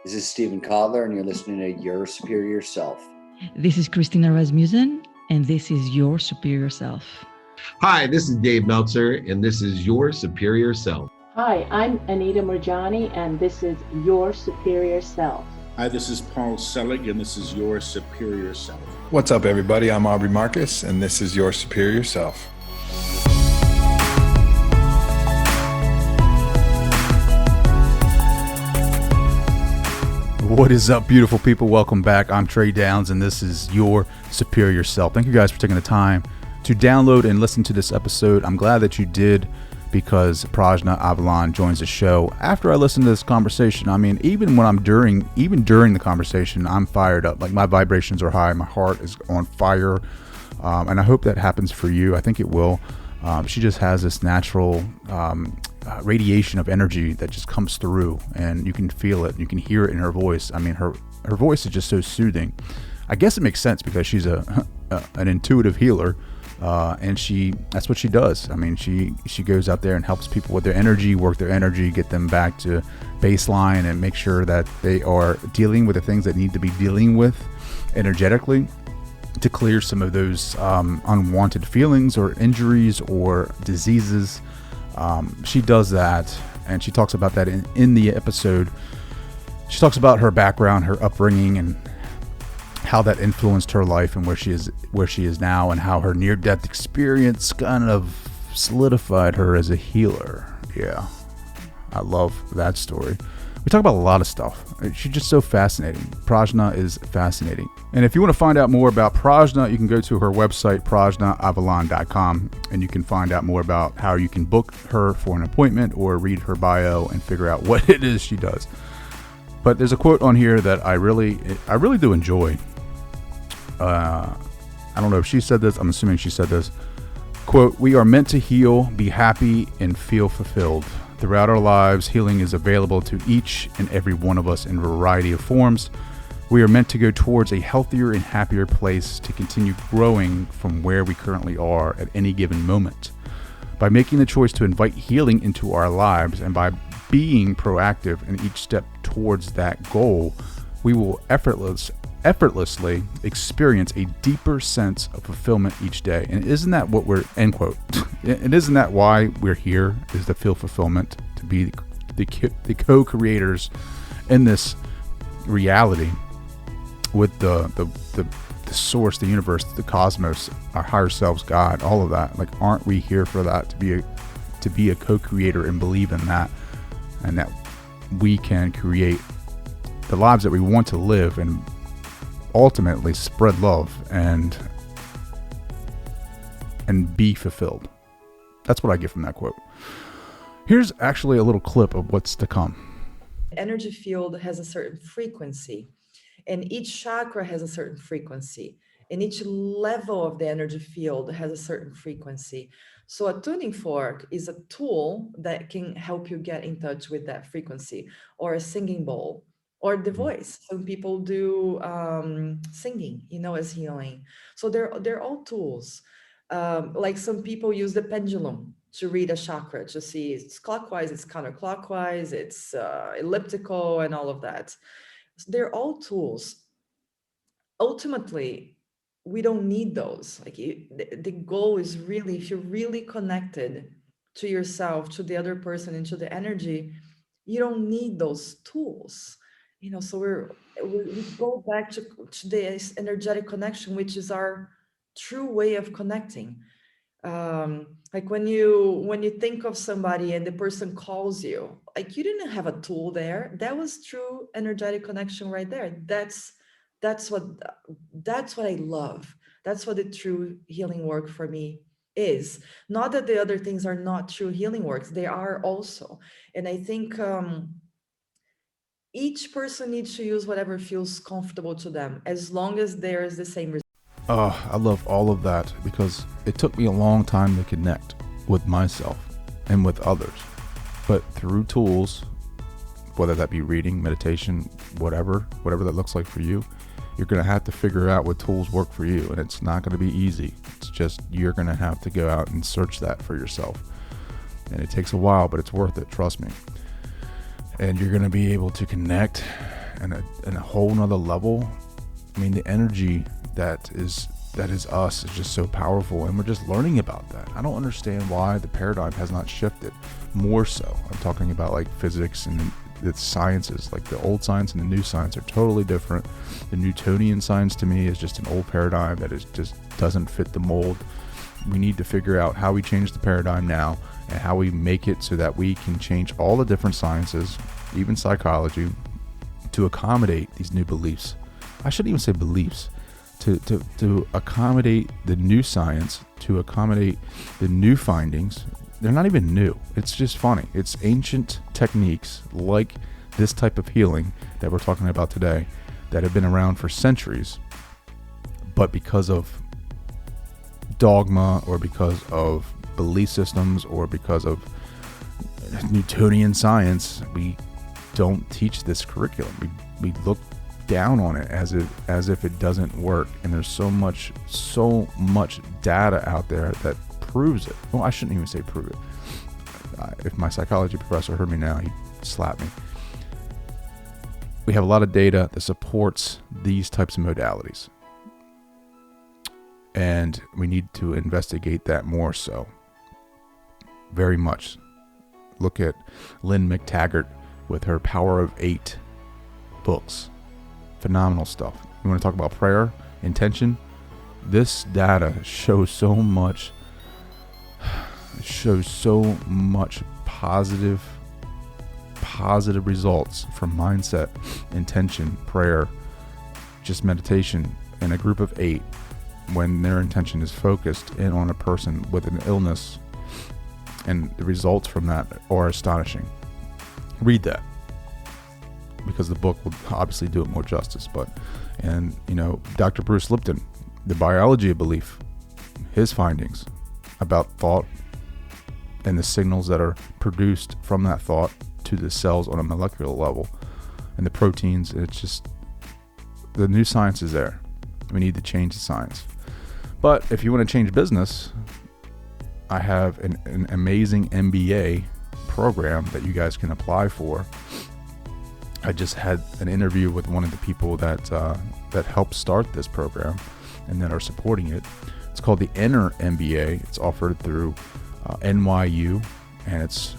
This is Stephen Kotler, and you're listening to Your Superior Self. This is Christina Rasmussen, and this is Your Superior Self. Hi, this is Dave Meltzer, and this is Your Superior Self. Hi, I'm Anita Murjani, and this is Your Superior Self. Hi, this is Paul Selig, and this is Your Superior Self. What's up, everybody? I'm Aubrey Marcus, and this is Your Superior Self. What is up, beautiful people? Welcome back. I'm Trey Downs, and this is Your Superior Self. Thank you guys for taking the time to download and listen to this episode. I'm glad that you did, because Prajna Avalon joins the show after I listen to this conversation. I mean, even during the conversation, I'm fired up. Like, my vibrations are high, my heart is on fire, and I hope that happens for you. I think it will. She just has this natural radiation of energy that just comes through, and you can feel it, you can hear it in her voice. I mean, her voice is just so soothing. I guess it makes sense because she's an intuitive healer, and that's what she does. I mean, she goes out there and helps people with their energy, work their energy, get them back to baseline, and make sure that they are dealing with the things that need to be dealing with energetically, to clear some of those unwanted feelings or injuries or diseases. She does that, and she talks about that in the episode. She talks about her background, her upbringing, and how that influenced her life and where she is now, and how her near-death experience kind of solidified her as a healer. Yeah, I love that story. We talk about a lot of stuff. She's just so fascinating. Prajna is fascinating. And if you want to find out more about Prajna, you can go to her website, prajnaavalon.com, and you can find out more about how you can book her for an appointment or read her bio and figure out what it is she does. But there's a quote on here that I really do enjoy. I don't know if she said this. I'm assuming she said this. Quote, "We are meant to heal, be happy, and feel fulfilled. Throughout our lives, healing is available to each and every one of us in a variety of forms. We are meant to go towards a healthier and happier place, to continue growing from where we currently are at any given moment. By making the choice to invite healing into our lives, and by being proactive in each step towards that goal, we will effortlessly experience a deeper sense of fulfillment each day." And isn't that what we're, end quote, and isn't that why we're here, is to feel fulfillment, to be the co-creators in this reality with the source, the universe, the cosmos, our higher selves, God, all of that. Like, aren't we here for that, to be a co-creator and believe in that, and that we can create the lives that we want to live, and ultimately spread love and be fulfilled. That's what I get from that quote. Here's actually a little clip of what's to come. Energy field has a certain frequency, and each chakra has a certain frequency, and each level of the energy field has a certain frequency. So a tuning fork is a tool that can help you get in touch with that frequency, or a singing bowl, or the voice. Some people do singing, as healing. So they're all tools. Like, some people use the pendulum to read a chakra, to see it's clockwise, it's counterclockwise, it's elliptical, and all of that. So they're all tools. Ultimately, we don't need those. Like, the goal is really, if you're really connected to yourself, to the other person, and to the energy, you don't need those tools. So we go back to this energetic connection, which is our true way of connecting. Like, when you think of somebody and the person calls you, like, you didn't have a tool there. That was true energetic connection right there. That's what I love. That's what the true healing work for me is. Not that the other things are not true healing works. They are also. And I think each person needs to use whatever feels comfortable to them, as long as there is the same result. I love all of that, because it took me a long time to connect with myself and with others. But through tools, whether that be reading, meditation, whatever that looks like for you, you're going to have to figure out what tools work for you. And it's not going to be easy. It's just, you're going to have to go out and search that for yourself. And it takes a while, but it's worth it. Trust me. And you're going to be able to connect and a whole nother level. I mean, the energy that is us is just so powerful, and we're just learning about that. I don't understand why the paradigm has not shifted more so. I'm talking about like physics and the sciences, like the old science and the new science are totally different. The Newtonian science to me is just an old paradigm that is just doesn't fit the mold. We need to figure out how we change the paradigm now and how we make it so that we can change all the different sciences, even psychology, to accommodate these new beliefs. I shouldn't even say beliefs. To accommodate the new science, to accommodate the new findings. They're not even new. It's just funny. It's ancient techniques like this type of healing that we're talking about today that have been around for centuries, but because of dogma or because of belief systems or because of Newtonian science, we don't teach this curriculum. We look down on it as if it doesn't work, and there's so much data out there that proves it. Well, I shouldn't even say prove it. If my psychology professor heard me now, he'd slap me. We have a lot of data that supports these types of modalities, and we need to investigate that more so. Very much. Look at Lynn McTaggart with her Power of 8 books. Phenomenal stuff. You want to talk about prayer, intention? This data shows so much positive results from mindset, intention, prayer, just meditation in a group of 8 when their intention is focused in on a person with an illness, and the results from that are astonishing. Read that, because the book will obviously do it more justice. And Dr. Bruce Lipton, The Biology of Belief, his findings about thought and the signals that are produced from that thought to the cells on a molecular level and the proteins. It's just, the new science is there. We need to change the science. But if you want to change business, I have an amazing MBA program that you guys can apply for. I just had an interview with one of the people that helped start this program and that are supporting it. It's called the Inner MBA. It's offered through NYU, and it's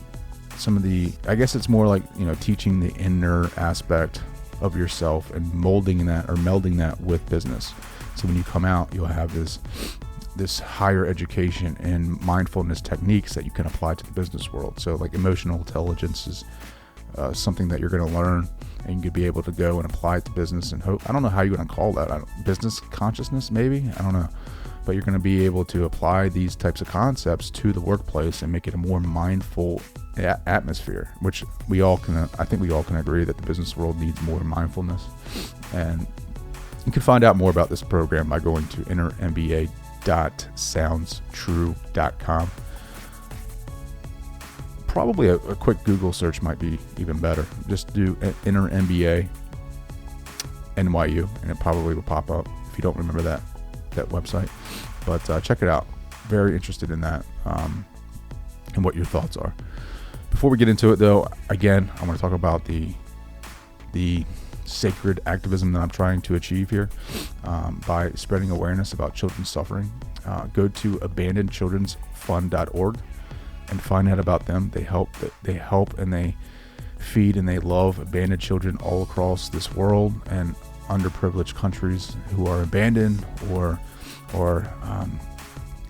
I guess it's more like, teaching the inner aspect of yourself and molding that or melding that with business. So when you come out, you'll have this higher education and mindfulness techniques that you can apply to the business world. So like emotional intelligence is something that you're going to learn, and you could be able to go and apply it to business and hope. I don't know how you're going to call that. Business consciousness, maybe? I don't know. But you're going to be able to apply these types of concepts to the workplace and make it a more mindful atmosphere, which I think we all can agree that the business world needs more mindfulness. And you can find out more about this program by going to innermba.soundstrue.com. Probably a quick Google search might be even better. Just do Inner MBA NYU, and it probably will pop up if you don't remember that website. But check it out. Very interested in that, and what your thoughts are. Before we get into it, though, again, I want to talk about the sacred activism that I'm trying to achieve here by spreading awareness about children's suffering. Go to abandonedchildrensfund.org and find out about them. They help and they feed and they love abandoned children all across this world and underprivileged countries who are abandoned or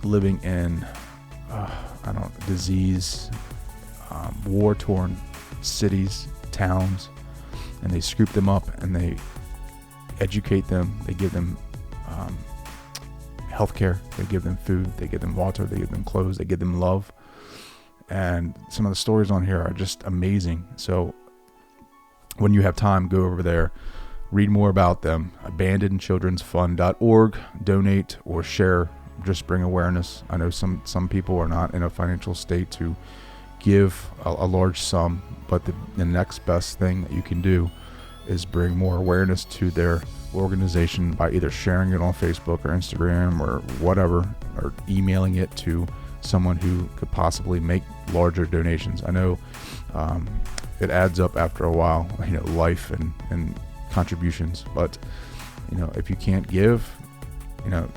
living in disease, war-torn cities, towns, and they scoop them up and they educate them. They give them healthcare. They give them food. They give them water. They give them clothes. They give them love. And some of the stories on here are just amazing. So when you have time, go over there, read more about them. abandonedchildrensfund.org. Donate or share. Just bring awareness. I know some people are not in a financial state to give a large sum, but the next best thing that you can do is bring more awareness to their organization by either sharing it on Facebook or Instagram or whatever, or emailing it to someone who could possibly make larger donations. I know it adds up after a while, life and contributions. But, if you can't give,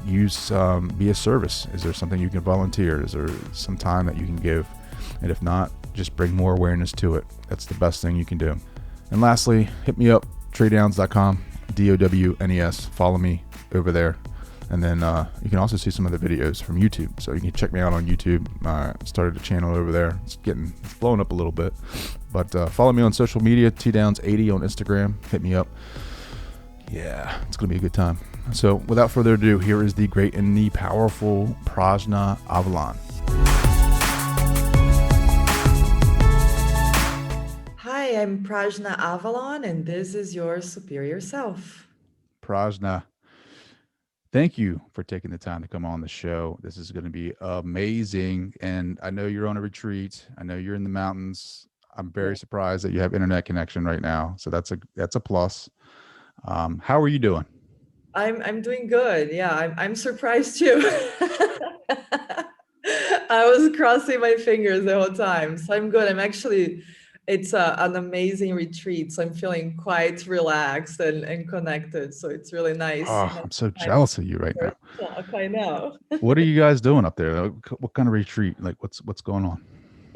use, be a service. Is there something you can volunteer? Is there some time that you can give? And if not, just bring more awareness to it. That's the best thing you can do. And lastly, hit me up, treydowns.com, DOWNES. Follow me over there. And then you can also see some of the videos from YouTube. So you can check me out on YouTube. Started a channel over there. It's blowing up a little bit. But follow me on social media, TDowns80 on Instagram. Hit me up. Yeah, it's going to be a good time. So without further ado, here is the great and the powerful Prajna Avalon. Hi, I'm Prajna Avalon, and this is your superior self. Prajna, thank you for taking the time to come on the show. This is going to be amazing. And I know you're on a retreat. I know you're in the mountains. I'm very surprised that you have internet connection right now. So that's a plus. How are you doing? I'm doing good. Yeah, I'm surprised too. I was crossing my fingers the whole time. So I'm good. It's an amazing retreat. So I'm feeling quite relaxed and connected. So it's really nice. Oh, I'm so jealous of you right now. I know. What are you guys doing up there? What kind of retreat? Like what's going on?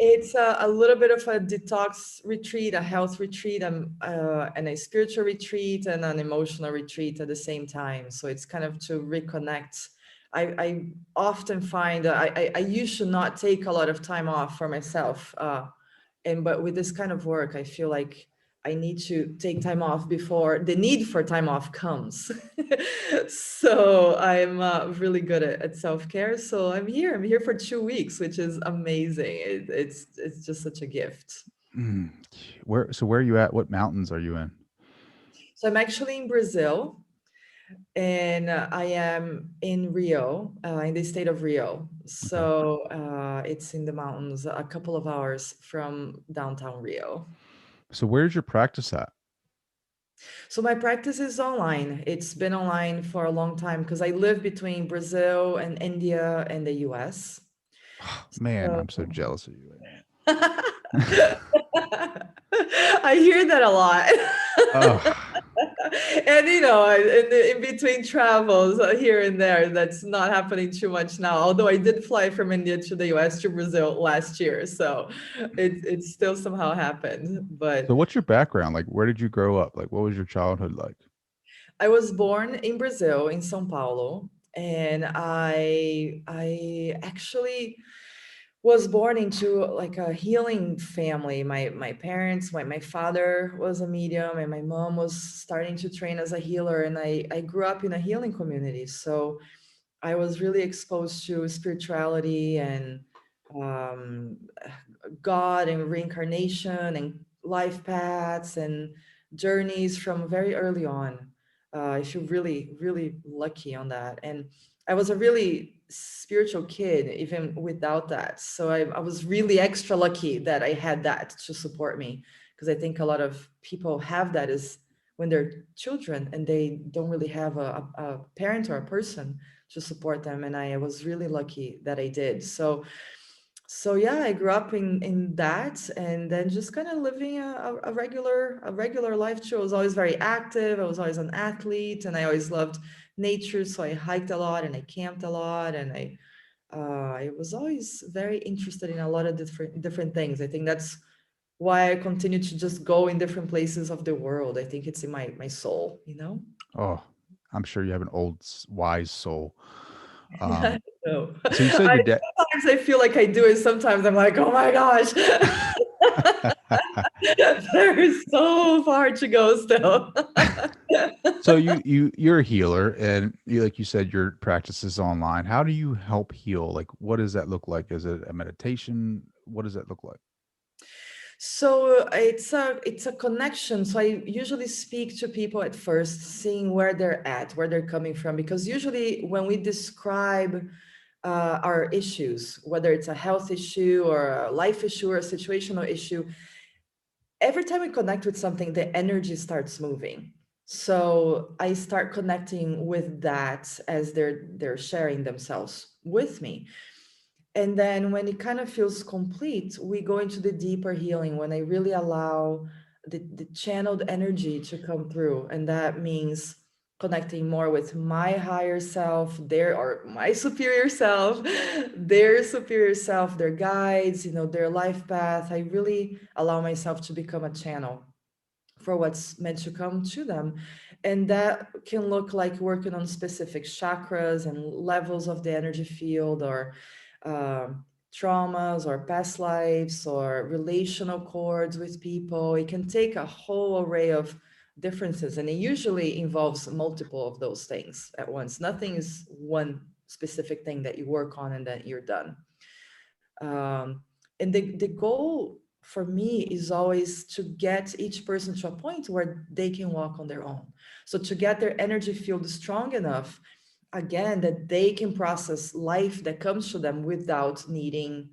It's a little bit of a detox retreat, a health retreat, and a spiritual retreat and an emotional retreat at the same time. So it's kind of to reconnect. I often find I used to not take a lot of time off for myself. But with this kind of work, I feel like I need to take time off before the need for time off comes. So I'm really good at self-care. So I'm here for 2 weeks, which is amazing. It's just such a gift. Where are you at? What mountains are you in? So I'm actually in Brazil, and I am in Rio, in the state of Rio. So it's in the mountains, a couple of hours from downtown Rio. So where's your practice at? So my practice is online. It's been online for a long time because I live between Brazil and India and the US. Man, I'm so jealous of you right now. I hear that a lot. Oh. And in between travels here and there, that's not happening too much now. Although I did fly from India to the US to Brazil last year, so it still somehow happened. But so, what's your background? Like, where did you grow up? Like, what was your childhood like? I was born in Brazil, in São Paulo, and I actually was born into like a healing family. My parents, my father was a medium, and my mom was starting to train as a healer. And I grew up in a healing community. So I was really exposed to spirituality and God and reincarnation and life paths and journeys from very early on. I feel really, really lucky on that. And I was a really spiritual kid, even without that. So I was really extra lucky that I had that to support me, because I think a lot of people have that is when they're children and they don't really have a parent or a person to support them. And I was really lucky that I did. So yeah, I grew up in that, and then just kind of living a regular life too. I was always very active. I was always an athlete, and I always loved nature. So I hiked a lot and I camped a lot, and I was always very interested in a lot of different things. I think that's why I continue to just go in different places of the world. I think it's in my soul, Oh, I'm sure you have an old wise soul. So you said your dad. Sometimes I feel like I do it. Sometimes I'm like, oh my gosh, there is so far to go still. So you're a healer, and like you said, your practice is online. How do you help heal? Like, what does that look like? Is it a meditation? What does that look like? So it's a connection. So I usually speak to people at first, seeing where they're at, where they're coming from, because usually when we describe our issues, whether it's a health issue or a life issue or a situational issue, every time we connect with something, the energy starts moving. So I start connecting with that as they're sharing themselves with me. And then when it kind of feels complete, we go into the deeper healing, when I really allow the channeled energy to come through. And that means connecting more with my higher self, or my superior self, their superior self, their guides, their life path. I really allow myself to become a channel for what's meant to come to them. And that can look like working on specific chakras and levels of the energy field, or traumas, or past lives, or relational cords with people. It can take a whole array of differences, and it usually involves multiple of those things at once. Nothing is one specific thing that you work on and then you're done. And the goal for me is always to get each person to a point where they can walk on their own. So to get their energy field strong enough, again, that they can process life that comes to them without needing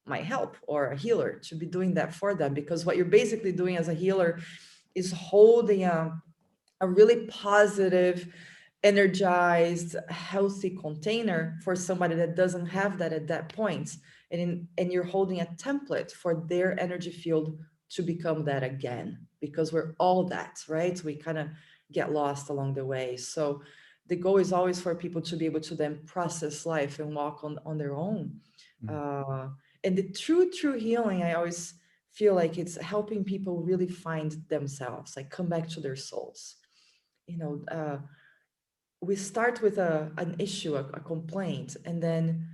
my help or a healer to be doing that for them. Because what you're basically doing as a healer is holding a really positive, energized, healthy container for somebody that doesn't have that at that point. And you're holding a template for their energy field to become that again, because we're all that, right? We kind of get lost along the way. So the goal is always for people to be able to then process life and walk on their own. And the true healing, I always feel like it's helping people really find themselves, like come back to their souls. We start with an issue, a complaint, and then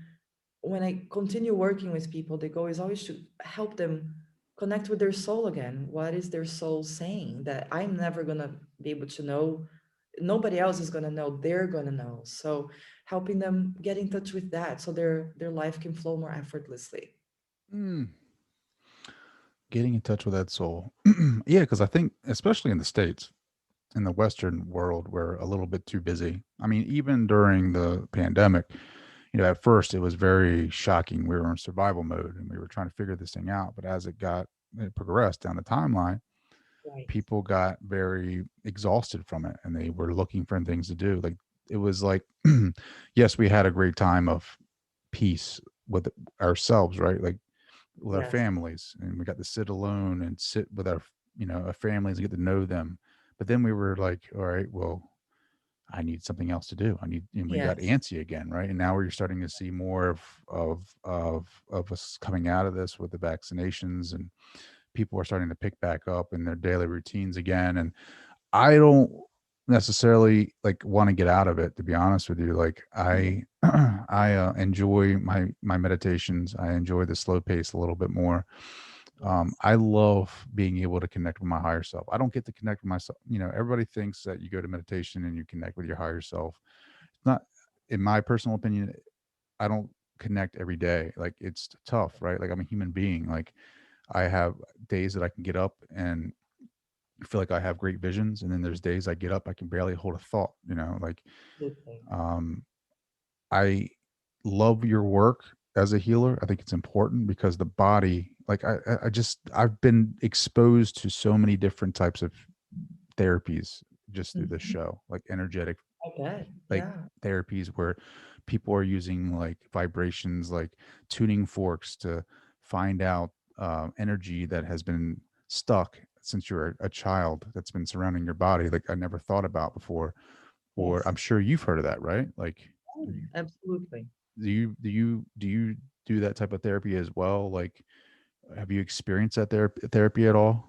when I continue working with people, the goal is always to help them connect with their soul again. What is their soul saying that I'm never going to be able to know? Nobody else is going to know. They're going to know. So helping them get in touch with that so their life can flow more effortlessly. Getting in touch with that soul. Yeah, because I think, especially in the States, in the Western world, we're a little bit too busy. I mean, even during the pandemic, at first it was very shocking. We were in survival mode and we were trying to figure this thing out. But as it progressed down the timeline, Right. people got very exhausted from it and they were looking for things to do. Like it was like, yes, we had a great time of peace with ourselves, right? Like with our Yes. families, and we got to sit alone and sit with our families and get to know them. But then we were like, all right, well, I need something else to do. And we got Yes. antsy again, right? And now we're starting to see more of us coming out of this with the vaccinations, and people are starting to pick back up in their daily routines again. And I don't necessarily like want to get out of it, to be honest with you. Like I enjoy my meditations. I enjoy the slow pace a little bit more. I love being able to connect with my higher self. I don't get to connect with myself. Everybody thinks that you go to meditation and you connect with your higher self. It's not, in my personal opinion, I don't connect every day. Like it's tough, right? Like I'm a human being. Like I have days that I can get up and feel like I have great visions. And then there's days I get up, I can barely hold a thought, like, I love your work as a healer. I think it's important because the body, like I've been exposed to so many different types of therapies just through this show, like energetic, therapies where people are using like vibrations, like tuning forks to find out energy that has been stuck since you're a child that's been surrounding your body, like I never thought about before. Or I'm sure you've heard of that, right? Like Absolutely. do you do that type of therapy as well? Like, have you experienced that therapy at all?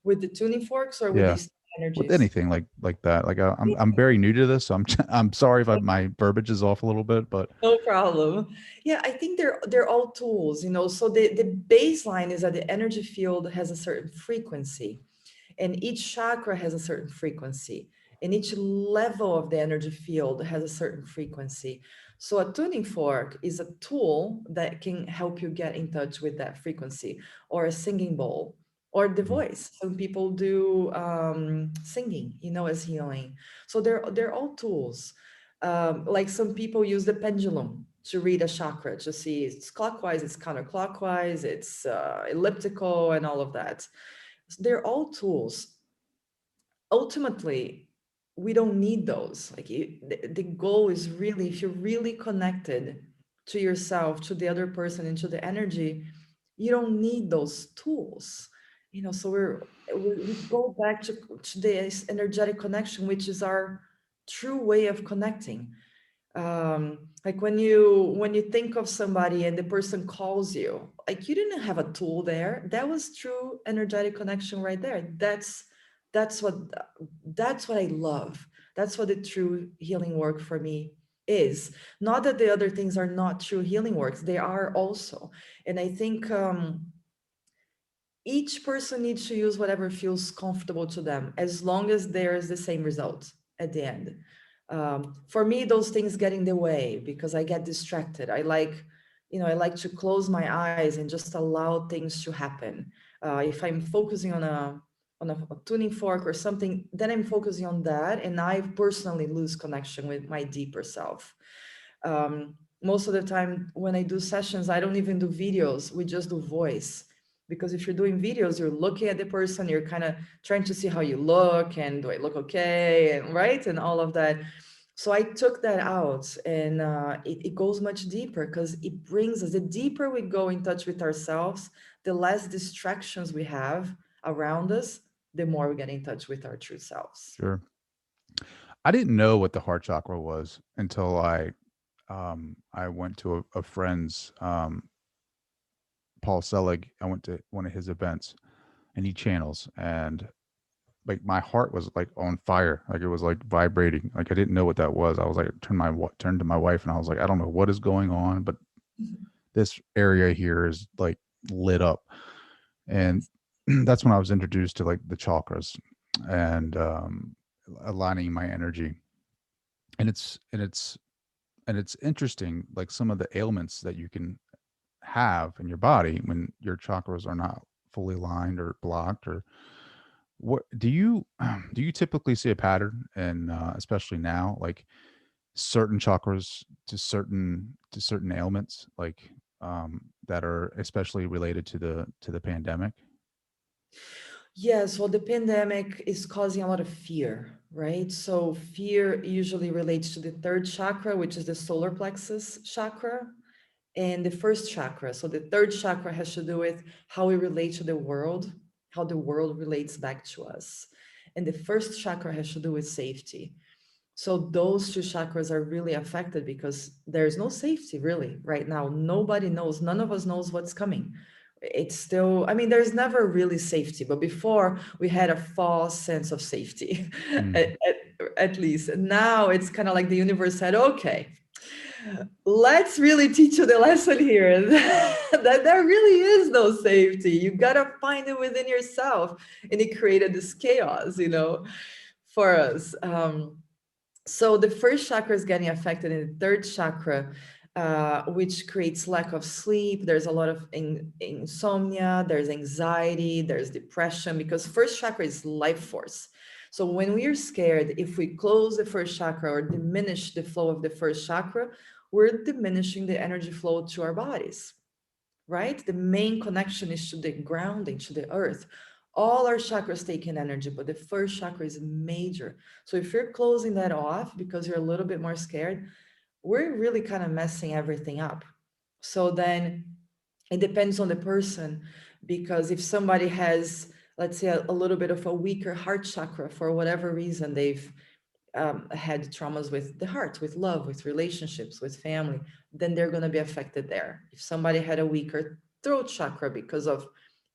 With the tuning forks or with these energies? With anything like that. Like I'm very new to this, so I'm sorry if my verbiage is off a little bit, but no problem. Yeah, I think they're all tools, So the baseline is that the energy field has a certain frequency, and each chakra has a certain frequency, and each level of the energy field has a certain frequency. So a tuning fork is a tool that can help you get in touch with that frequency, or a singing bowl, or the voice. Some people do singing, as healing. So they're all tools. Like some people use the pendulum to read a chakra, to see it's clockwise, it's counterclockwise, it's elliptical, and all of that. So they're all tools. Ultimately, we don't need those. Like the goal is really, if you're really connected to yourself, to the other person, and to the energy, you don't need those tools. So we go back to this energetic connection, which is our true way of connecting. Like when you think of somebody and the person calls you, like you didn't have a tool there. That was true energetic connection right there. That's what I love. That's what the true healing work for me is. Not that the other things are not true healing works. They are also. And I think each person needs to use whatever feels comfortable to them, as long as there is the same result at the end. For me, those things get in the way because I get distracted. I like to close my eyes and just allow things to happen. If I'm focusing on a tuning fork or something, then I'm focusing on that, and I personally lose connection with my deeper self. Most of the time when I do sessions, I don't even do videos. We just do voice. Because if you're doing videos, you're looking at the person, you're kind of trying to see how you look and do I look okay, and right, and all of that. So I took that out, and it goes much deeper because it brings us, the deeper we go in touch with ourselves, the less distractions we have around us, the more we get in touch with our true selves. Sure. I didn't know what the heart chakra was until I went to a friend's, Paul Selig. I went to one of his events, and he channels, and like my heart was like on fire, like it was like vibrating. Like I didn't know what that was. I was like, turned to my wife, and I was like, I don't know what is going on, but this area here is like lit up. And that's when I was introduced to like the chakras and aligning my energy. And it's interesting, like some of the ailments that you can have in your body when your chakras are not fully aligned or blocked. Or what do you typically see a pattern, and especially now, like certain chakras to certain ailments, like that are especially related to the pandemic? Yes, well, the pandemic is causing a lot of fear, right? So fear usually relates to the third chakra, which is the solar plexus chakra, and the first chakra. So the third chakra has to do with how we relate to the world, how the world relates back to us. And the first chakra has to do with safety. So those two chakras are really affected because there's no safety really right now. Nobody knows, none of us knows what's coming. It's still, I mean, there's never really safety, but before we had a false sense of safety, at least. Now it's kind of like the universe said, okay, let's really teach you the lesson here that there really is no safety. You got to find it within yourself. And it created this chaos, for us. So the first chakra is getting affected in the third chakra, which creates lack of sleep. There's a lot of insomnia, there's anxiety, there's depression, because first chakra is life force. So when we are scared, if we close the first chakra or diminish the flow of the first chakra, we're diminishing the energy flow to our bodies, right? The main connection is to the grounding, to the earth. All our chakras take in energy, but the first chakra is major. So if you're closing that off because you're a little bit more scared, we're really kind of messing everything up. So then it depends on the person, because if somebody has, let's say, a little bit of a weaker heart chakra for whatever reason, they've had traumas with the heart, with love, with relationships, with family, then they're going to be affected there. If somebody had a weaker throat chakra because of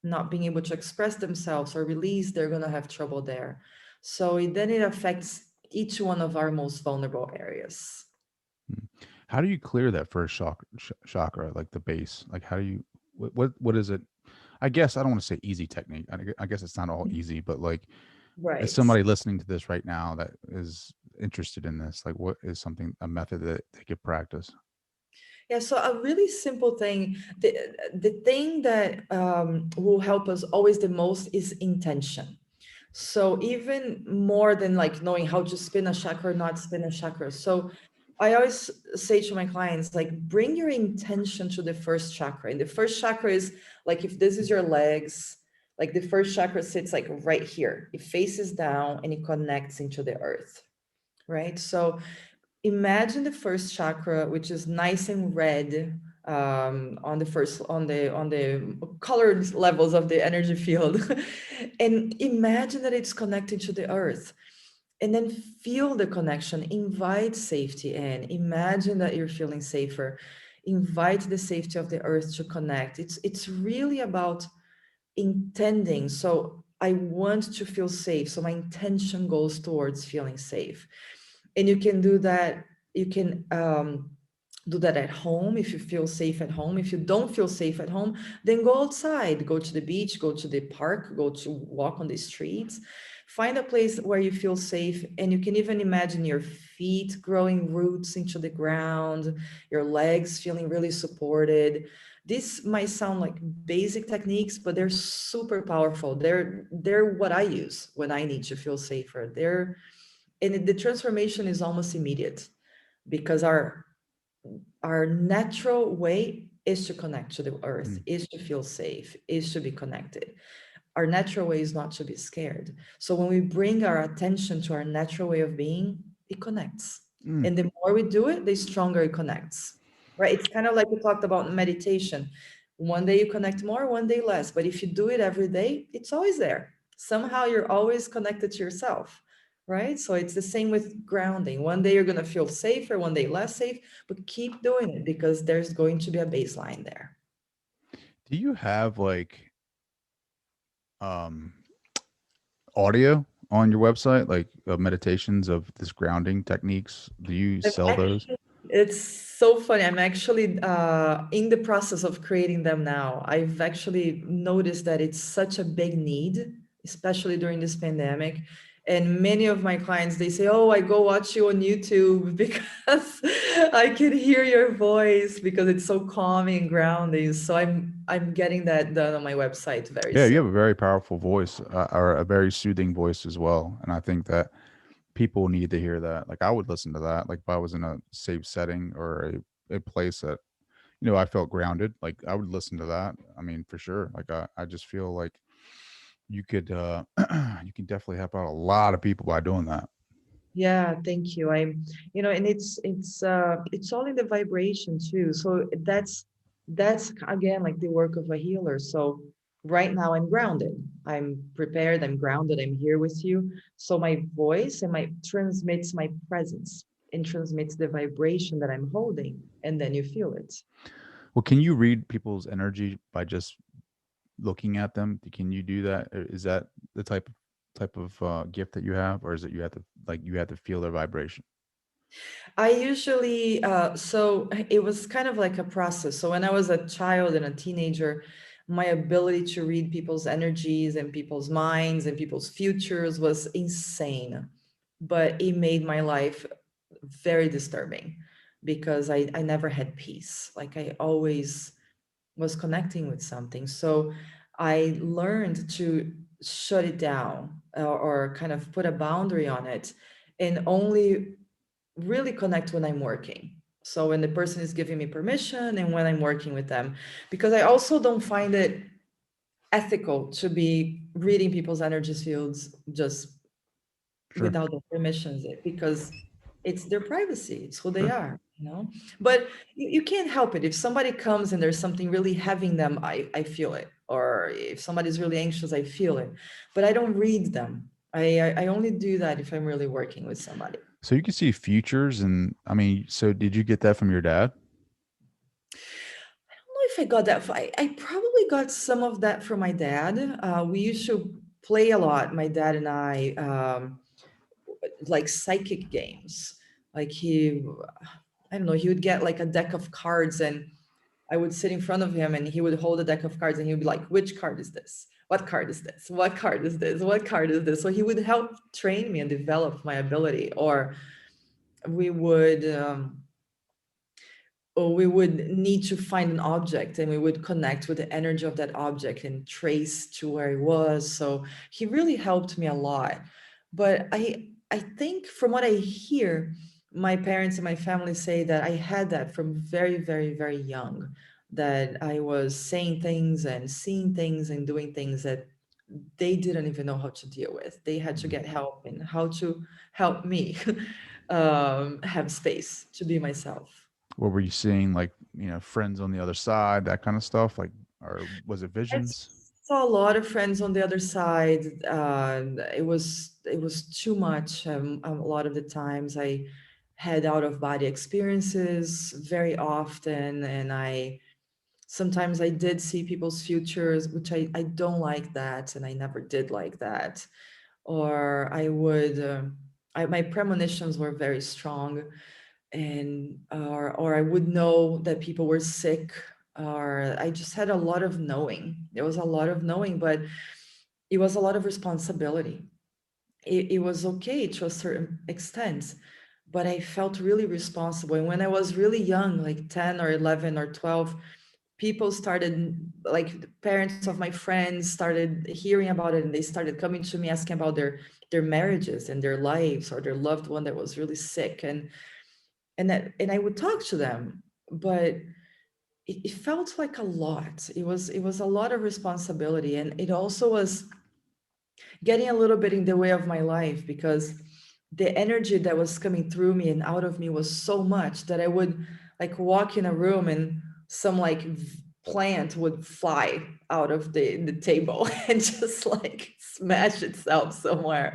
not being able to express themselves or release, they're going to have trouble there. So then it affects each one of our most vulnerable areas. How do you clear that first chakra, like the base? Like how do you, what is it? I guess I don't want to say easy technique. I guess it's not all easy, but like, right. As somebody listening to this right now that is interested in this, like what is a method that they could practice? Yeah, so a really simple thing, the thing that will help us always the most is intention. So even more than like knowing how to spin a chakra or not spin a chakra. So I always say to my clients, like, bring your intention to the first chakra. And the first chakra is like, if this is your legs, like the first chakra sits like right here. It faces down and it connects into the earth, right? So imagine the first chakra, which is nice and red, on the colored levels of the energy field. And imagine that it's connected to the earth, and then feel the connection. Invite safety in. Imagine that you're feeling safer. Invite the safety of the earth to connect. It's really about intending. So I want to feel safe, so my intention goes towards feeling safe. And you can do that. You can do that at home if you feel safe at home. If you don't feel safe at home, then go outside, go to the beach, go to the park, go to walk on the streets. Find a place where you feel safe, and you can even imagine your feet growing roots into the ground, your legs feeling really supported. This might sound like basic techniques, but they're super powerful. They're what I use when I need to feel safer. And the transformation is almost immediate, because our natural way is to connect to the earth, is to feel safe, is to be connected. Our natural way is not to be scared. So when we bring our attention to our natural way of being, it connects. And the more we do it, the stronger it connects, right? It's kind of like we talked about meditation. One day you connect more, one day less. But if you do it every day, it's always there. Somehow you're always connected to yourself, right? So it's the same with grounding. One day you're going to feel safer, one day less safe, but keep doing it, because there's going to be a baseline there. Do you have like audio on your website, like meditations of this grounding techniques? Do you sell those? It's so funny. I'm actually in the process of creating them now. I've actually noticed that it's such a big need, especially during this pandemic. And many of my clients, they say, oh, I go watch you on YouTube because I can hear your voice, because it's so calming and grounding. So I'm getting that done on my website very soon. You have a very powerful voice, or a very soothing voice as well. And I think that people need to hear that. Like, I would listen to that. Like, if I was in a safe setting or a place that, I felt grounded, like I would listen to that. I mean, for sure. Like, I just feel like you could, you can definitely help out a lot of people by doing that. Yeah, thank you. And it's all in the vibration too. So that's again like the work of a healer. So right now I'm grounded. I'm prepared. I'm grounded. I'm here with you. So my voice and my transmits my presence and transmits the vibration that I'm holding, and then you feel it. Well, can you read people's energy by just looking at them? Can you do that? Is that the type of gift that you have, or is it you have to feel their vibration? I usually so it was kind of like a process. So when I was a child and a teenager, my ability to read people's energies and people's minds and people's futures was insane, but it made my life very disturbing, because I never had peace. Like, I always was connecting with something. So I learned to shut it down, or kind of put a boundary on it, and only really connect when I'm working. So when the person is giving me permission and when I'm working with them, because I also don't find it ethical to be reading people's energy fields just without their permissions, because it's their privacy. It's who they are, but you can't help it. If somebody comes and there's something really having them, I feel it. Or if somebody's really anxious, I feel it, but I don't read them. I only do that if I'm really working with somebody. So you can see futures. And I mean, so did you get that from your dad? I don't know if I got that. I probably got some of that from my dad. We used to play a lot, my dad and I, like psychic games. Like I don't know, he would get like a deck of cards, and I would sit in front of him, and he would hold a deck of cards, and he would be like, which card is this? What card is this? What card is this? What card is this? So he would help train me and develop my ability. Or we would need to find an object, and we would connect with the energy of that object and trace to where it was. So he really helped me a lot. But I think, from what I hear, my parents and my family say that I had that from very, very, very young, that I was saying things and seeing things and doing things that they didn't even know how to deal with. They had to get help in how to help me have space to be myself. What were you seeing? Like, friends on the other side, that kind of stuff? Like, or was it I visions? saw a lot of friends on the other side. It was too much. A lot of the times I had out of body experiences very often, and sometimes I did see people's futures, which I don't like that, and I never did like that. Or I would, my premonitions were very strong, and or I would know that people were sick, or I just had a lot of knowing. There was a lot of knowing, but it was a lot of responsibility. It was okay to a certain extent, but I felt really responsible. And when I was really young, like 10 or 11 or 12, people started, like the parents of my friends started hearing about it, and they started coming to me asking about their marriages and their lives, or their loved one that was really sick. And I would talk to them, but it felt like a lot. It was a lot of responsibility, and it also was getting a little bit in the way of my life, because the energy that was coming through me and out of me was so much that I would like walk in a room, and some like plant would fly out of the table and just like smash itself somewhere.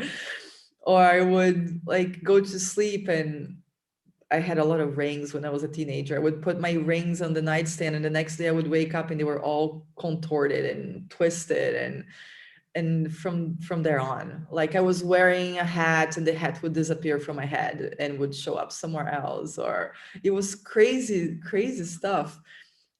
Or I would like go to sleep, and I had a lot of rings when I was a teenager. I would put my rings on the nightstand, and the next day I would wake up and they were all contorted and twisted, and from there on, like I was wearing a hat and the hat would disappear from my head and would show up somewhere else. Or it was crazy, crazy stuff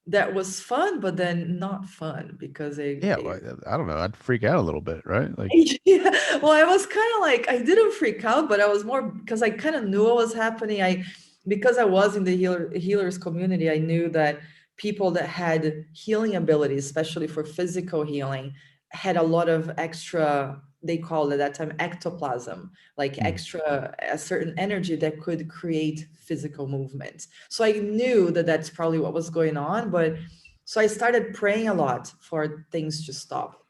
that was fun, but then not fun, because Yeah, well, I don't know. I'd freak out a little bit, right? Like, yeah, well, I was kind of like, I didn't freak out, but I was more because I kind of knew what was happening. Because I was in the healers community, I knew that people that had healing abilities, especially for physical healing, had a lot of extra, they called it at that time ectoplasm, like extra, a certain energy that could create physical movement. So I knew that that's probably what was going on. But so I started praying a lot for things to stop,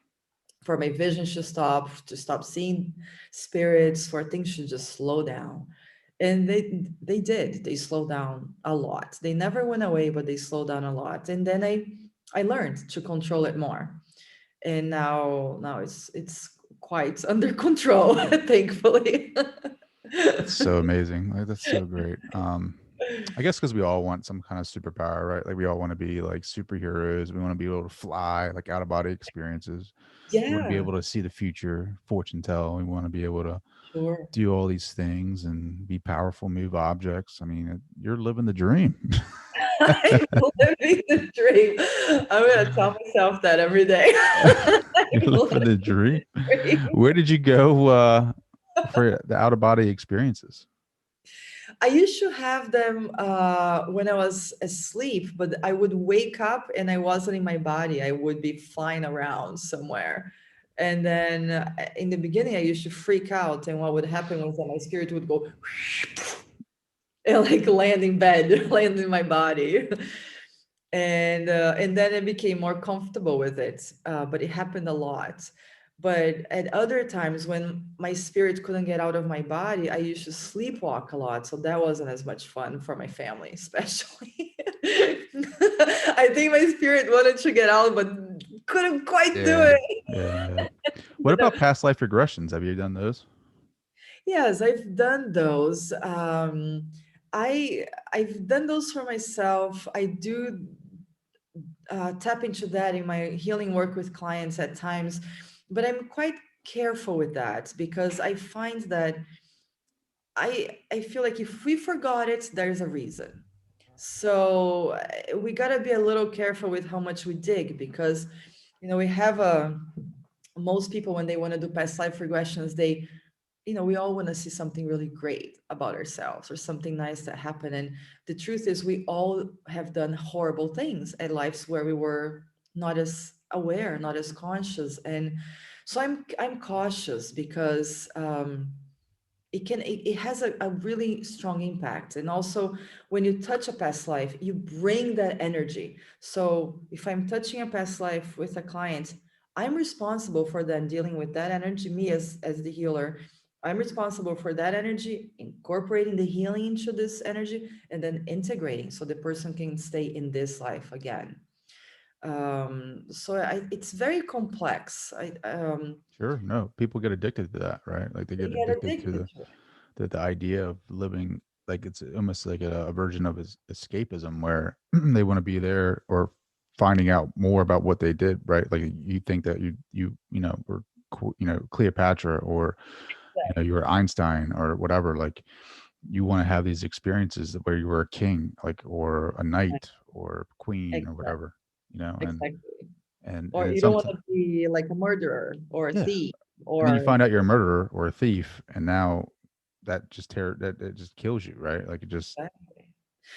for my vision to stop seeing spirits, for things to just slow down. And they did. They slowed down a lot. They never went away, but they slowed down a lot. And then I learned to control it more. And now it's quite under control, thankfully. that's so amazing. Like, that's so great. I guess because we all want some kind of superpower, right? Like, we all want to be like superheroes. We want to be able to fly, like out of body experiences. We want to be Yeah, able to see the future, fortune tell. We want to be able to sure. do all these things and be powerful, move objects. I mean, you're living the dream. I'm living the dream. I'm gonna tell myself that every day. You're I'm living the living dream. the dream. Where did you go for the out of body experiences? I used to have them when I was asleep, but I would wake up and I wasn't in my body. I would be flying around somewhere. And then in the beginning, I used to freak out. And what would happen was that my spirit would go and like land in bed, land in my body. And then I became more comfortable with it. But it happened a lot. But at other times when my spirit couldn't get out of my body, I used to sleepwalk a lot. So that wasn't as much fun for my family, especially. I think my spirit wanted to get out, but couldn't quite do Yeah. it. Yeah. What about past life regressions? Have you done those? Yes, I've done those. I've done those for myself. I do tap into that in my healing work with clients at times, but I'm quite careful with that, because I find that I feel like if we forgot it, there's a reason. So we got to be a little careful with how much we dig, because we have most people, when they want to do past life regressions, we all want to see something really great about ourselves or something nice that happened. And the truth is, we all have done horrible things at lives where we were not as aware, not as conscious. And so I'm cautious, because it has a really strong impact. And also, when you touch a past life, you bring that energy. So if I'm touching a past life with a client, I'm responsible for them dealing with that energy. Me as the healer, I'm responsible for that energy in incorporating the healing into this energy, and then integrating so the person can stay in this life again. It's very complex. Sure. No, people get addicted to that, right? Like they They get get addicted to addicted to it. the idea of living, like it's almost like a version of escapism where they want to be there or finding out more about what they did, right? Like you think that were Cleopatra, or you were Einstein or whatever. Like you want to have these experiences where you were a king, like, or a knight or queen or Exactly. whatever, Exactly. and Or you it's don't want something. to be like a murderer or a Yeah. thief, And then you or find out you're a murderer or a thief, and now that just it just kills you, right? Like it just exactly.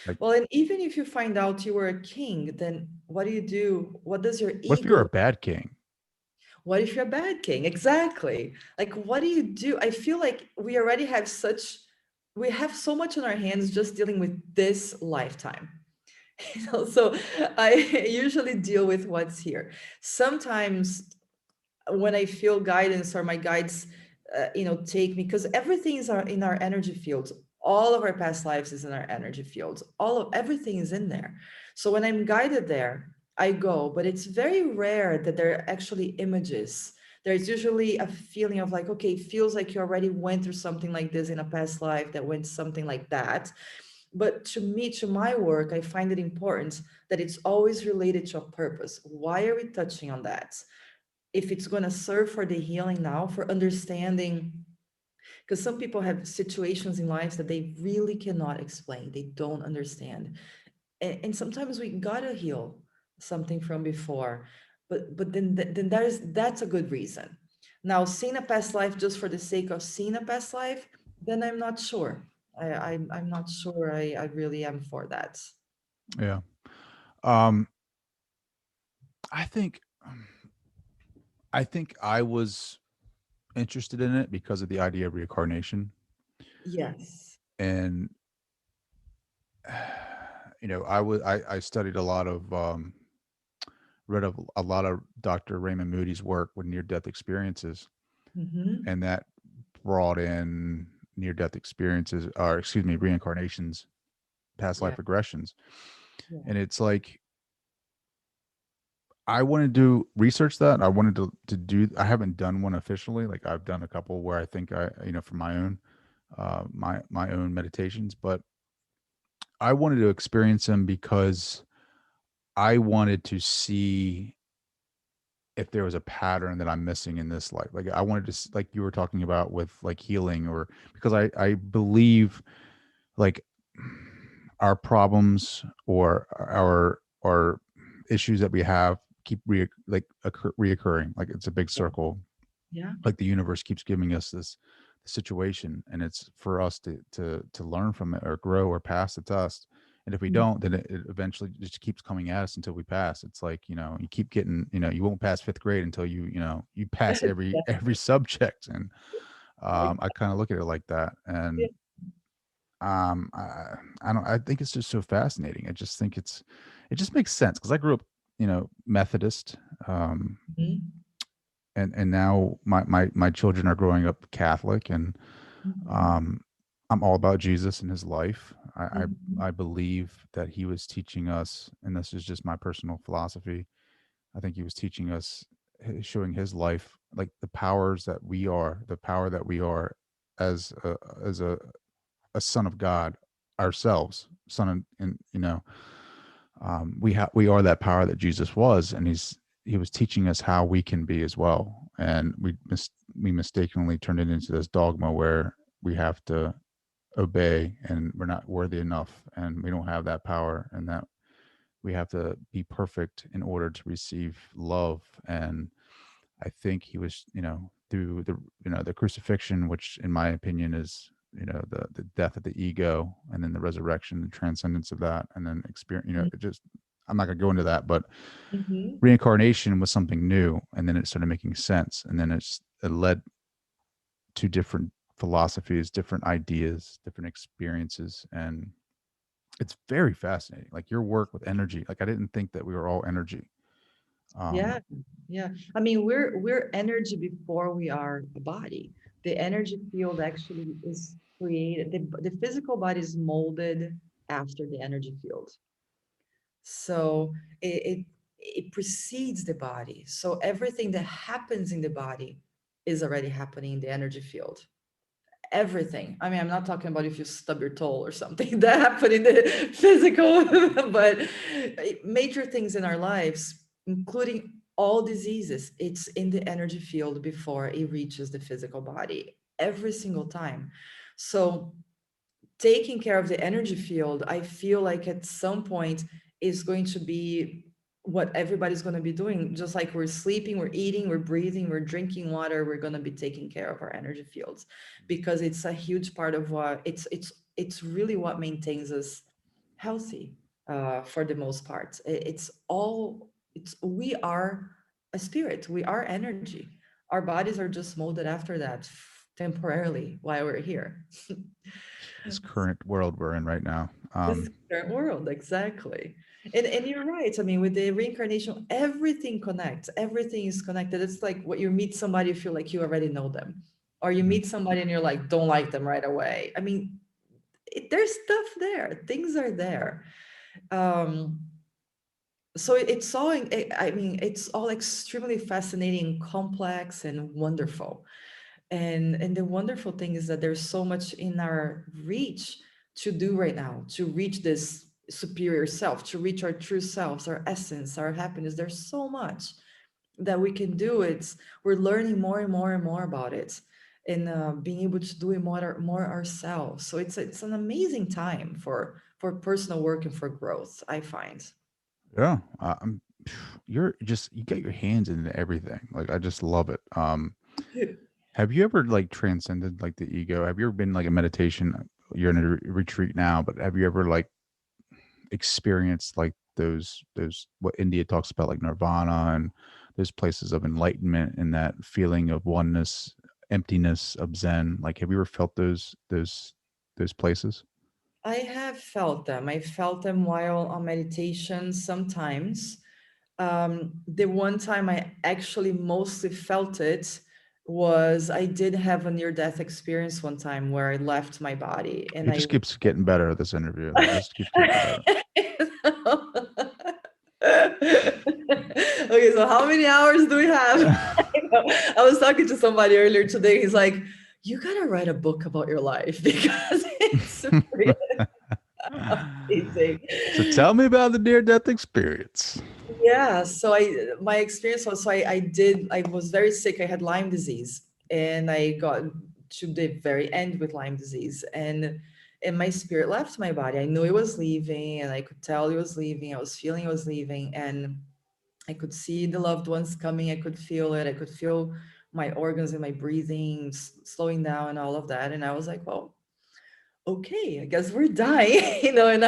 like, Well, and even if you find out you were a king, then what do you do? What does your what if you're a ego? bad king? What if you're a bad king? Exactly. Like, what do you do? I feel like we already have we have so much on our hands just dealing with this lifetime. So I usually deal with what's here. Sometimes when I feel guidance or my guides, take me, because everything is in our energy fields. All of our past lives is in our energy fields. Everything is in there. So when I'm guided there, I go, but it's very rare that there are actually images. There's usually a feeling of like, okay, it feels like you already went through something like this in a past life that went something like that. But to me, to my work, I find it important that it's always related to a purpose. Why are we touching on that? If it's going to serve for the healing now, for understanding, because some people have situations in life that they really cannot explain, they don't understand, and sometimes we gotta heal something from before, but then that's a good reason. Now, seeing a past life just for the sake of seeing a past life, then I'm not sure. I'm not sure I really am for that. Yeah. Um, I think I was interested in it because of the idea of reincarnation. Yes. And I studied a lot of read a lot of Dr. Raymond Moody's work with near-death experiences, Mm-hmm. and that brought in near-death experiences, or excuse me, reincarnations, past Yeah. life regressions. Yeah. And it's like I wanted to research that. I wanted to do. I haven't done one officially. Like I've done a couple where I think for my own my own meditations, but I wanted to experience them because I wanted to see if there was a pattern that I'm missing in this life. Like I wanted to, like you were talking about with like healing, or because I believe like our problems or our issues that we have keep reoccurring. Like it's a big circle. Yeah. Like the universe keeps giving us this situation, and it's for us to learn from it or grow or pass the test. And if we don't, then it eventually just keeps coming at us until we pass. It's like, you keep getting, you won't pass 5th grade until you pass every subject. And I kind of look at it like that. And I think it's just so fascinating. I just think it just makes sense because I grew up, Methodist. Mhm. And now my children are growing up Catholic, and Mhm. I'm all about Jesus and his life. Mhm. I believe that he was teaching us, and this is just my personal philosophy. I think he was teaching us, showing his life, like the power that we are as a son of God ourselves, and we are that power that Jesus was, and he was teaching us how we can be as well. And we mistakenly turned it into this dogma where we have to obey and we're not worthy enough and we don't have that power, and that we have to be perfect in order to receive love. And I think he was, through the crucifixion, which in my opinion is, the death of the ego, and then the resurrection, the transcendence of that, and then experience, it just, I'm not going to go into that, but Mhm. reincarnation was something new, and then it started making sense, and then it led to different philosophies, different ideas, different experiences, and it's very fascinating. Like your work with energy, like I didn't think that we were all energy. Yeah, yeah. I mean, we're energy before we are a body. The energy field actually is created, the physical body is molded after the energy field. So it precedes the body. So everything that happens in the body is already happening in the energy field. Everything. I mean, I'm not talking about if you stub your toe or something that happened in the physical, but major things in our lives, including all diseases, it's in the energy field before it reaches the physical body every single time. So taking care of the energy field, I feel like at some point is going to be what everybody's going to be doing. Just like we're sleeping, we're eating, we're breathing, we're drinking water, we're going to be taking care of our energy fields, because it's a huge part of what it's really what maintains us healthy, for the most part. We are a spirit, we are energy. Our bodies are just molded after that temporarily while we're here. This current world we're in right now. This current world, exactly. And you're right. I mean, with the reincarnation, everything connects. Everything is connected. It's like what you meet somebody, you feel like you already know them. Or you meet somebody and you're like, don't like them right away. I mean, there's stuff there. Things are there. So it's all, I mean, it's all extremely fascinating, complex, and wonderful. And the wonderful thing is that there's so much in our reach to do right now, to reach this superior self, to reach our true selves, our essence, our happiness. There's so much that we can do. We're learning more and more and more about it, and being able to do it more ourselves. So it's an amazing time for personal work and for growth, I find. Yeah. You get your hands into everything. Like, I just love it. Have you ever like transcended like the ego? Have you ever been like a meditation? You're in a retreat now, but have you ever like experienced like those what India talks about, like nirvana and those places of enlightenment and that feeling of oneness, emptiness, of Zen? Like, have you ever felt those places? I have felt them. I felt them while on meditation sometimes. The one time I actually mostly felt it was I did have a near-death experience one time where I left my body and It just keeps getting better at this interview. It just keeps getting better. Okay, so how many hours do we have? I was talking to somebody earlier today. He's like, you gotta write a book about your life because it's really amazing. So tell me about the near-death experience. Yeah, so my experience was, I was very sick. I had Lyme disease, and I got to the very end with Lyme disease, and my spirit left my body. I knew it was leaving, and I could tell it was leaving. I was feeling it was leaving, and I could see the loved ones coming. I could feel it. I could feel my organs and my breathing slowing down and all of that. And I was like, well, okay, I guess we're dying, and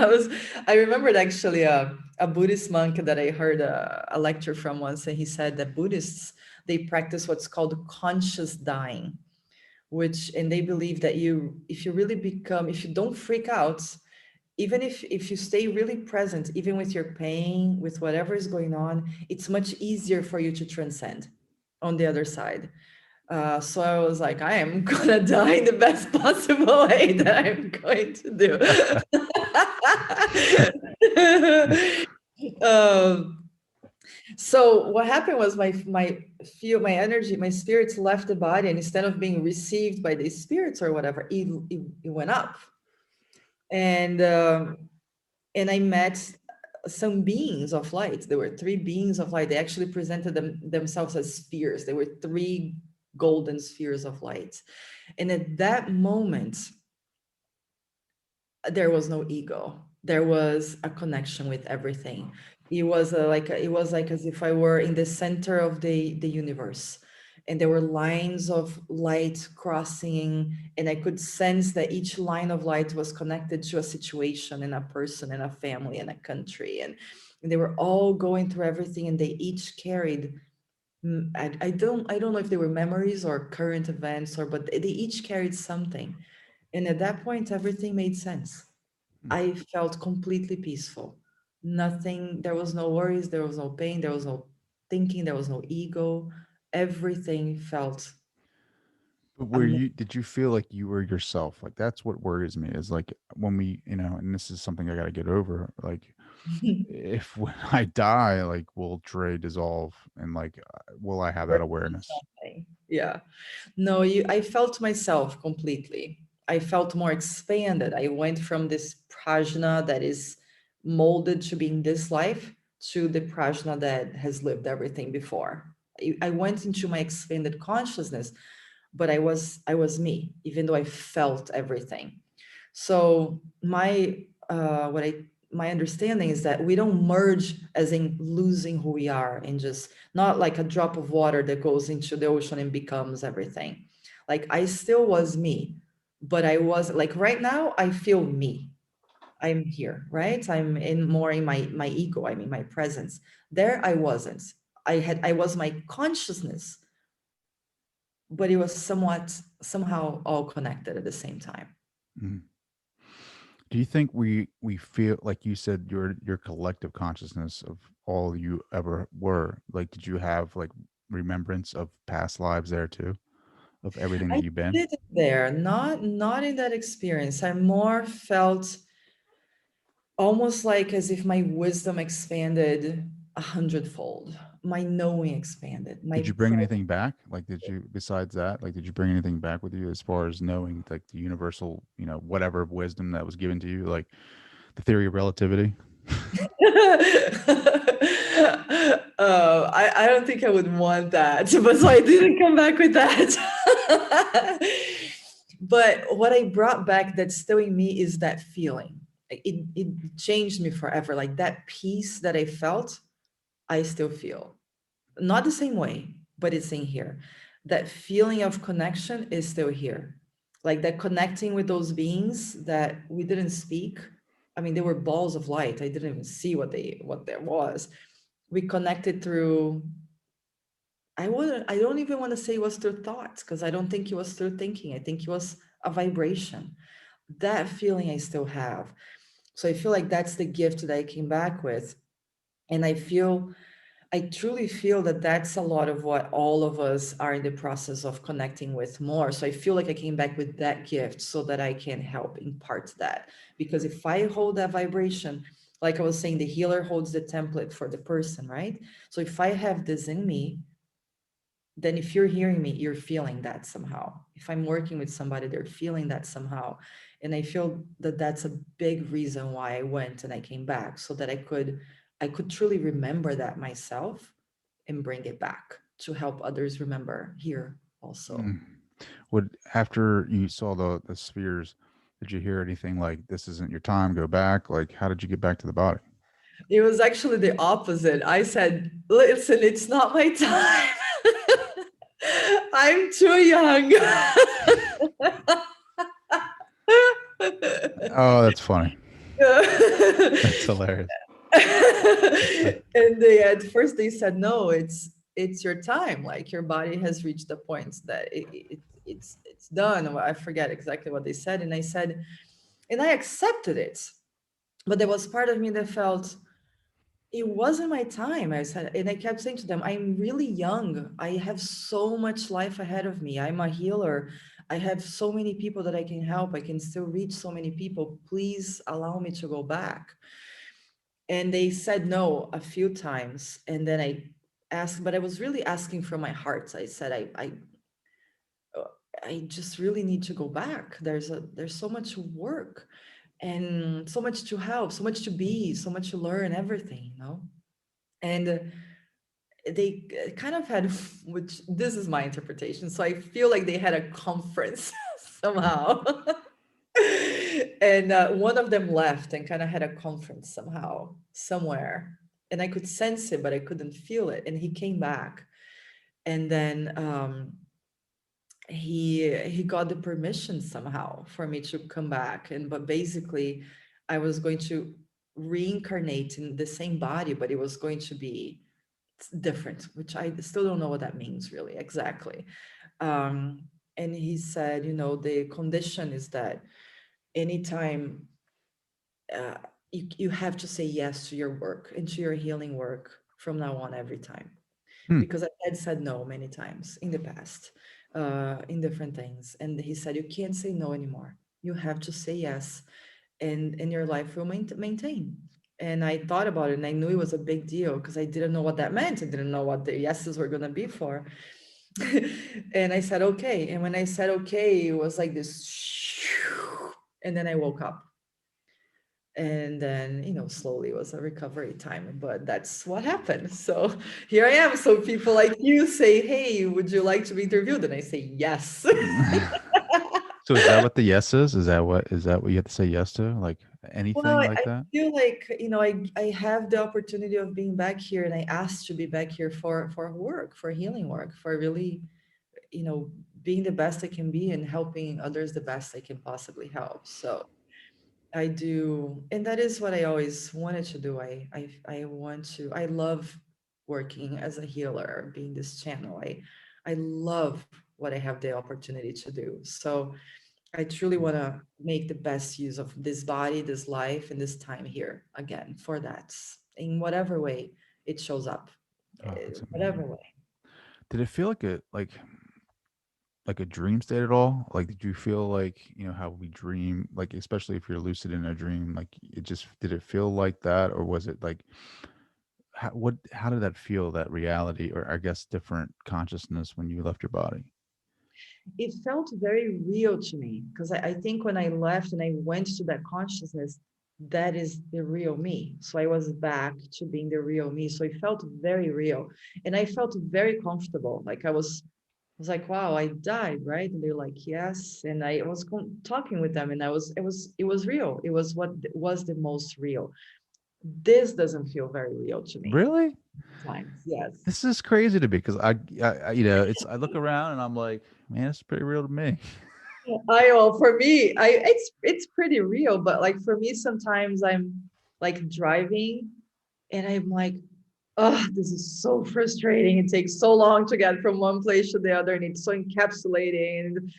I remembered actually a Buddhist monk that I heard a lecture from once, and he said that Buddhists, they practice what's called conscious dying, and they believe that if you don't freak out, even if you stay really present, even with your pain, with whatever is going on, it's much easier for you to transcend on the other side. So I was like, I am gonna die in the best possible way that I'm going to do. So what happened was my energy, my spirits left the body, and instead of being received by these spirits or whatever, it went up, and I met some beings of light. There were 3 beings of light. They actually presented themselves as spheres. They were 3 golden spheres of light. And at that moment, there was no ego. There was a connection with everything. It was like as if I were in the center of the universe, and there were lines of light crossing, and I could sense that each line of light was connected to a situation and a person and a family and a country, and they were all going through everything, and they each carried, I don't know if they were memories or current events, but they each carried something. And at that point, everything made sense. I felt completely peaceful. Nothing, there was no worries, there was no pain, there was no thinking, there was no ego. Everything felt But did you feel like you were yourself? Like that's what worries me is like when we, and this is something I got to get over. Like if when I die, like will Trey dissolve and like will I have that awareness? Yeah. No, I felt myself completely. I felt more expanded. I went from this Prajna that is molded to be in this life to the Prajna that has lived everything before. I went into my expanded consciousness, but I was me, even though I felt everything. So my understanding is that we don't merge as in losing who we are and just not like a drop of water that goes into the ocean and becomes everything. Like I still was me, but I was like right now I feel me. I'm here, right? I'm in more in my ego, I mean my presence. There I wasn't. I was my consciousness, but it was somehow all connected at the same time. Mhm. Do you think we feel like you said your collective consciousness of all you ever were? Like, did you have like remembrance of past lives there too, of everything I that you've been? did it there, not in that experience. I more felt almost like as if my wisdom expanded 100-fold, my knowing expanded, Did my you bring anything back? Like, did you besides that? Like, did you bring anything back with you as far as knowing like the universal, whatever wisdom that was given to you, like the theory of relativity? I don't think I would want that, but so I didn't come back with that. But what I brought back that's still in me is that feeling. It changed me forever. Like that peace that I felt, I still feel. Not the same way, but it's in here. That feeling of connection is still here. Like that connecting with those beings that we didn't speak. I mean, they were balls of light. I didn't even see what there was. We connected through, I don't even want to say it was through thoughts, because I don't think it was through thinking. I think it was a vibration. That feeling I still have. So I feel like that's the gift that I came back with. And I truly feel that that's a lot of what all of us are in the process of connecting with more. So I feel like I came back with that gift so that I can help impart that. Because if I hold that vibration, like I was saying, the healer holds the template for the person, right? So if I have this in me, then if you're hearing me, you're feeling that somehow. If I'm working with somebody, they're feeling that somehow. And I feel that that's a big reason why I went and I came back, so that I could truly remember that myself and bring it back to help others remember here also. Mm. After you saw the spheres, did you hear anything like this isn't your time, go back? Like, how did you get back to the body? It was actually the opposite. I said, listen, it's not my time. I'm too young. Oh, that's funny. That's hilarious. And at first they said, no, it's your time. Like your body has reached the point that it's done. I forget exactly what they said. And I said, and I accepted it. But there was part of me that felt it wasn't my time. I said, and I kept saying to them, I'm really young. I have so much life ahead of me. I'm a healer. I have so many people that I can help. I can still reach so many people. Please allow me to go back. And they said no a few times. And then I asked, but I was really asking from my heart. I said, I just really need to go back. There's so much work and so much to help, so much to be, so much to learn, everything, And they kind of had, which this is my interpretation. So I feel like they had a conference somehow. And one of them left and kind of had a conference somehow, somewhere. And I could sense it, but I couldn't feel it. And he came back. And then he got the permission somehow for me to come back. But basically I was going to reincarnate in the same body, but it was going to be different, which I still don't know what that means really exactly. And he said, the condition is that anytime you have to say yes to your work and to your healing work from now on every time. Because I had said no many times in the past. in different things. And he said, you can't say no anymore. You have to say yes, and your life will maintain. And I thought about it, and I knew it was a big deal because I didn't know what that meant. I didn't know what the yeses were going to be for. And I said, okay. And when I said, okay, it was like this, and then I woke up. And then, slowly it was a recovery time, but that's what happened. So here I am. So people like you say, hey, would you like to be interviewed? And I say, yes. So is that what the yes is? Is that what you have to say yes to? Like anything Well, like I that? feel like, I have the opportunity of being back here, and I asked to be back here for work, for healing work, for really, being the best I can be and helping others the best I can possibly help. So I do, and that is what I always wanted to do. I love working as a healer, being this channel. I love what I have the opportunity to do. So I truly want to make the best use of this body, this life, and this time here again for that, in whatever way it shows up, Oh, that's whatever amazing. way. Did it feel like a dream state at all? Like, did you feel like, how we dream, like, especially if you're lucid in a dream, like did it feel like that? Or was it like, how did that feel, that reality, or I guess different consciousness when you left your body? It felt very real to me because I think when I left and I went to that consciousness, that is the real me. So I was back to being the real me. So it felt very real. And I felt very comfortable. Like I was like, wow, I died, right? And they're like, yes. And I was talking with them, and it was real. It was what was the most real. This doesn't feel very real to me. Really? Times, yes. This is crazy to me because I look around and I'm like, man, it's pretty real to me. For me, it's pretty real, but like for me, sometimes I'm like driving and I'm like, oh, this is so frustrating. It takes so long to get from one place to the other, and it's so encapsulating. And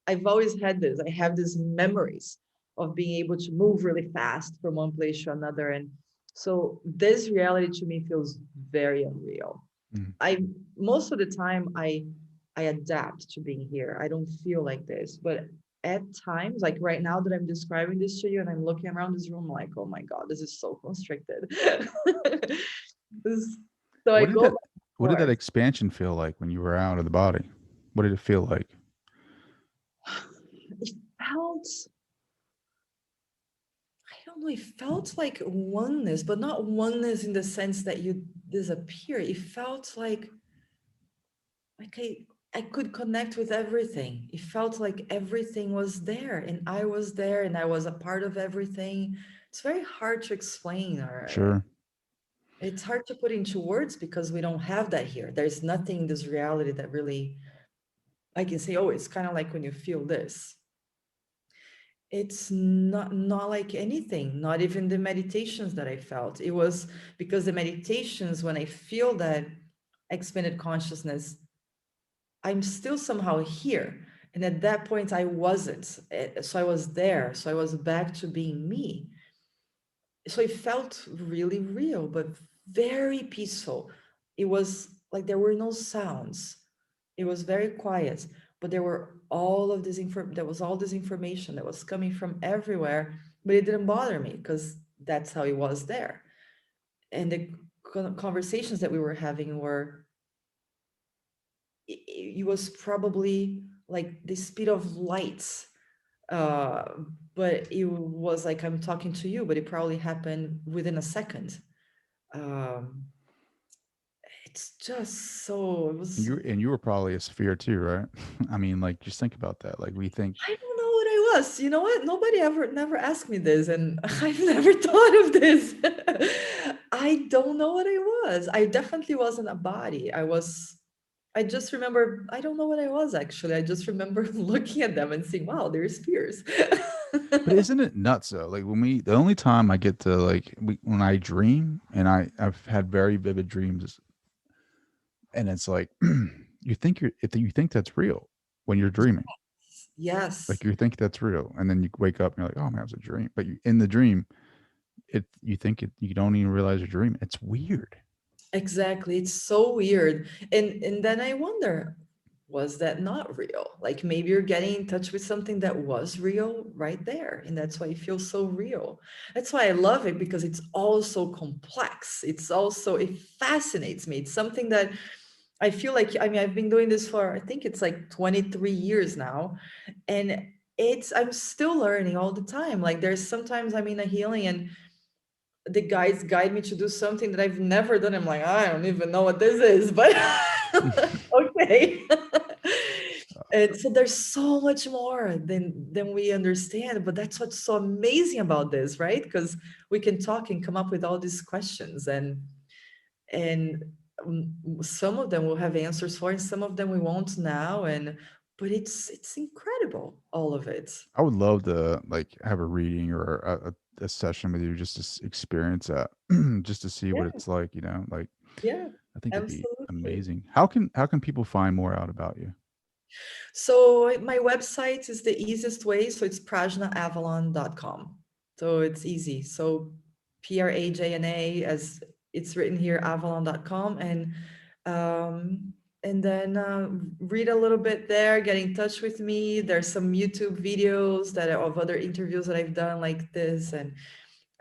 I've always had this. I have these memories of being able to move really fast from one place to another. And so this reality to me feels very unreal. Mm. Most of the time I adapt to being here. I don't feel like this, but at times, like right now that I'm describing this to you and I'm looking around this room, like, oh my God, this is so constricted. So I go. What did that expansion feel like when you were out of the body? What did it feel like? It felt, I don't know, it felt like oneness, but not oneness in the sense that you disappear. It felt like I could connect with everything. It felt like everything was there, and I was there, and I was a part of everything. It's very hard to explain, or Sure. it's hard to put into words because we don't have that here. There's nothing in this reality that really I can say, oh, it's kind of like when you feel this. It's not like anything, not even the meditations that I felt. It was because the meditations, when I feel that expanded consciousness, I'm still somehow here. And at that point, I wasn't. So I was there. So I was back to being me. So it felt really real, but very peaceful. It was like there were no sounds. It was very quiet, but there were all of this there was all this information that was coming from everywhere, but it didn't bother me because that's how it was there. And the conversations that we were having were, it was probably like the speed of light, but it was like I'm talking to you, but it probably happened within a second. It's just so, it was, You were probably a sphere too, right? I mean, like, just think about that. Like, we think. I don't know what I was. You know what? Nobody never asked me this, and I've never thought of this. I don't know what I was. I definitely wasn't a body. I just remember, I don't know what I was actually. I just remember looking at them and saying, wow, they're spears. But isn't it nuts though? Like the only time I get to when I dream, and I've had very vivid dreams, and it's like you think that's real when you're dreaming. Yes. Like you think that's real, and then you wake up and you're like, oh man, it was a dream. But in the dream, you don't even realize you're dreaming. It's weird. Exactly. It's so weird. And then I wonder, was that not real? Like maybe you're getting in touch with something that was real right there. And that's why it feels so real. That's why I love it, because it's also complex. It fascinates me. It's something that I feel like, I mean, I've been doing this for, I think it's like 23 years now. And I'm still learning all the time. Like there's sometimes I'm in a healing and the guides guide me to do something that I've never done. I'm like, I don't even know what this is, but okay. And so there's so much more than we understand, but that's what's so amazing about this, right? Because we can talk and come up with all these questions, and some of them we'll have answers for, and some of them we won't now. But it's incredible, all of it. I would love to like have a reading or a session with you just to experience that, just to see what Yeah, it's like, like yeah, I think it'd be absolutely. amazing. How can people find more out about you? So my website is the easiest way. So it's prajnaavalon.com. So it's easy. So Prajna, as it's written here, avalon.com. And then read a little bit there, get in touch with me. There's some YouTube videos of other interviews that I've done like this.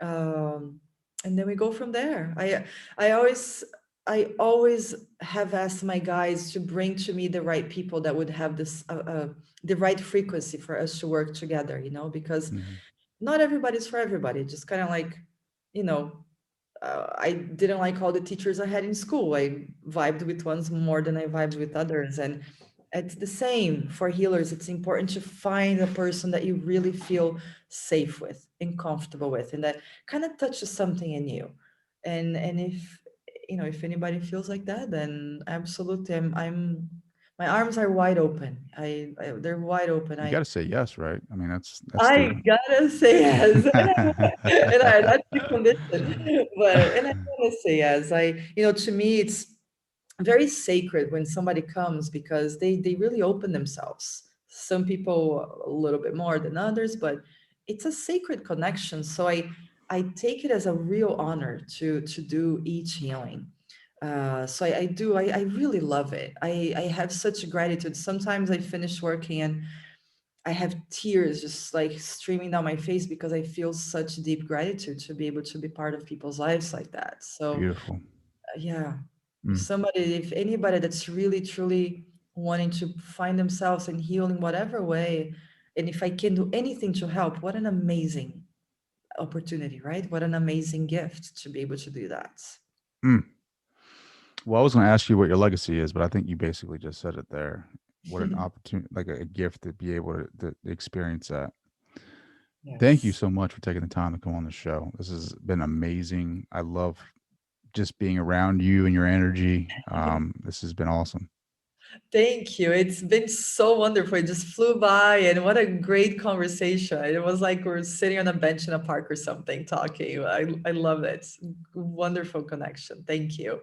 Um, and then we go from there. I always have asked my guides to bring to me the right people that would have this the right frequency for us to work together, because not everybody's for everybody. Just kind of like, I didn't like all the teachers I had in school. I vibed with ones more than I vibed with others. And it's the same for healers. It's important to find a person that you really feel safe with and comfortable with, and that kind of touches something in you. And if anybody feels like that, then absolutely, my arms are wide open. They're wide open. You got to say yes, right? I mean, that's I the gotta say yes, that's the condition. And I gotta say yes. To me, it's very sacred when somebody comes, because they really open themselves. Some people a little bit more than others, but it's a sacred connection. So I take it as a real honor to do each healing. So I really love it. I have such gratitude. Sometimes I finish working and I have tears just like streaming down my face, because I feel such deep gratitude to be able to be part of people's lives like that. So beautiful. yeah, Mm. if anybody that's really truly wanting to find themselves and heal in whatever way, and if I can do anything to help, what an amazing opportunity, right? What an amazing gift to be able to do that. Mm. Well, I was going to ask you what your legacy is, but I think you basically just said it there. What an opportunity, like a gift to be able to experience that. Thank you Yes. so much for taking the time to come on the show. This has been amazing. I love just being around you and your energy. This has been awesome. Thank you. It's been so wonderful. It just flew by, and what a great conversation. It was like we're sitting on a bench in a park or something talking. I love it. Wonderful connection. Thank you.